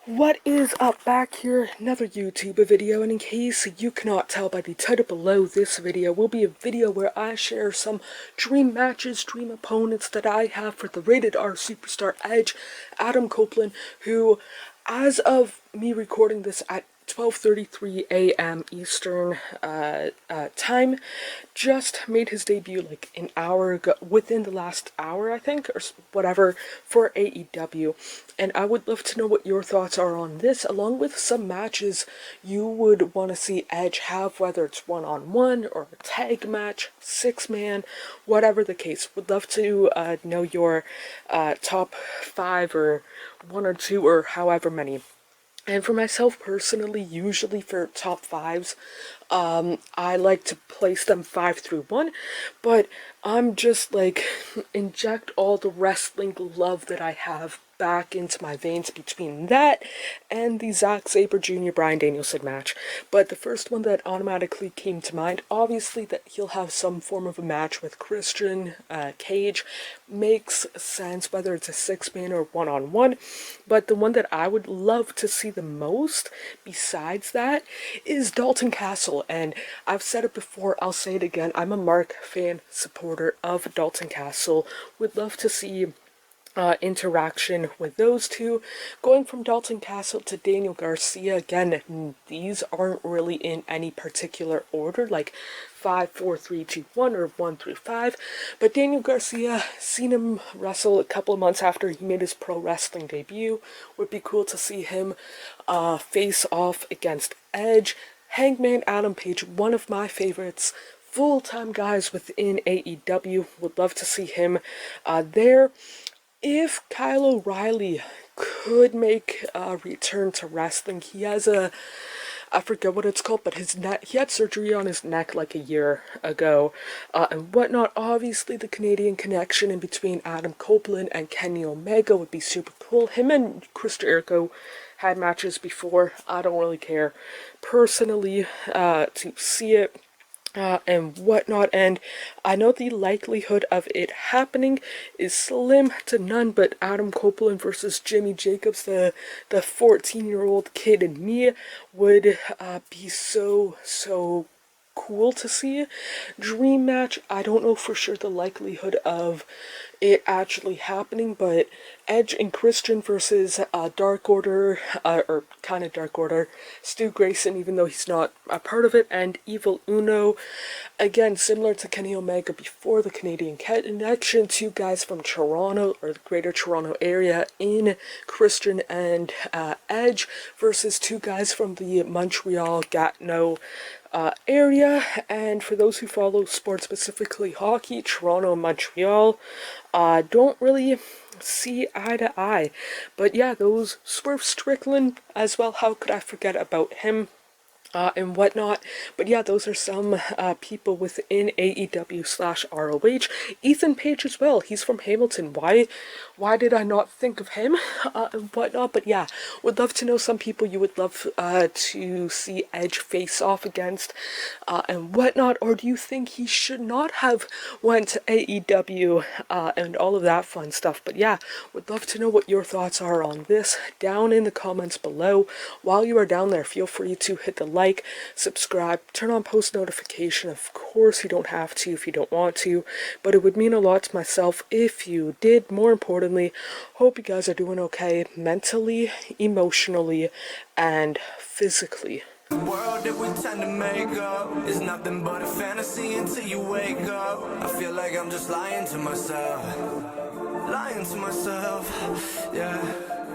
What is up? Back here, another YouTube video, and in case you cannot tell by the title below, this video will be a video where I share some dream matches, dream opponents that I have for the Rated R Superstar Edge, Adam Copeland, who, as of me recording this at 12:33 a.m. Eastern time, just made his debut like an hour ago, within the last hour, I think, or whatever, for AEW. And I would love to know what your thoughts are on this, along with some matches you would want to see Edge have, whether it's one-on-one or a tag match, six-man, whatever the case. Would love to know your top 5 or 1 or 2 or however many. And for myself personally, usually for top 5s, I like to place them 5 through 1, but I'm just like, inject all the wrestling love that I have back into my veins between that and the Zack Sabre Jr. Bryan Danielson match. But the first one that automatically came to mind, obviously that he'll have some form of a match with Christian Cage, makes sense, whether it's a 6-man or one-on-one. But the one that I would love to see the most, besides that, is Dalton Castle. And I've said it before, I'll say it again, I'm a Mark fan supporter of Dalton Castle. Would love to see interaction with those two. Going from Dalton Castle to Daniel Garcia, again, these aren't really in any particular order, like 5, 4, 3, 2, 1, or 1 through 5. But Daniel Garcia, seen him wrestle a couple of months after he made his pro wrestling debut. Would be cool to see him face off against Edge. Hangman Adam Page, one of my favorites, full-time guys within AEW. Would love to see him there. If Kyle O'Reilly could make a return to wrestling, he has I forget what it's called, but his neck, he had surgery on his neck like a year ago, and whatnot. Obviously, the Canadian connection in between Adam Copeland and Kenny Omega would be super cool. Him and Chris Jericho had matches before. I don't really care, personally, to see it. And whatnot, and I know the likelihood of it happening is slim to none, but Adam Copeland versus Jimmy Jacobs, the 14-year-old kid in me, would be so cool to see. Dream match, I don't know for sure the likelihood of it actually happening, but Edge and Christian versus Dark Order, or kind of Dark Order, Stu Grayson, even though he's not a part of it, and Evil Uno, again, similar to Kenny Omega before the Canadian connection, 2 guys from Toronto, or the Greater Toronto area, in Christian and Edge, versus 2 guys from the Montreal, Gatineau area. And for those who follow sports, specifically hockey, Toronto and Montreal don't really see eye to eye. But yeah, those Swerve Strickland as well, how could I forget about him? And whatnot. But yeah, those are some people within AEW/ROH. Ethan Page as well. He's from Hamilton. Why did I not think of him? And whatnot. But yeah, would love to know some people you would love to see Edge face off against, and whatnot. Or do you think he should not have went to AEW and all of that fun stuff? But yeah, would love to know what your thoughts are on this down in the comments below. While you are down there, feel free to hit the like, subscribe, turn on post notification. Of course, you don't have to if you don't want to, but it would mean a lot to myself if you did. More importantly, hope you guys are doing okay mentally, emotionally, and physically. The world that we tend to make up is nothing but a fantasy until you wake up. I feel like I'm just lying to myself, yeah.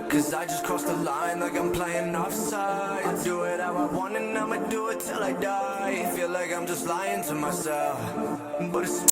Cause I just crossed the line like I'm playing offside. Do it how I want and I'ma do it till I die. Feel like I'm just lying to myself, but it's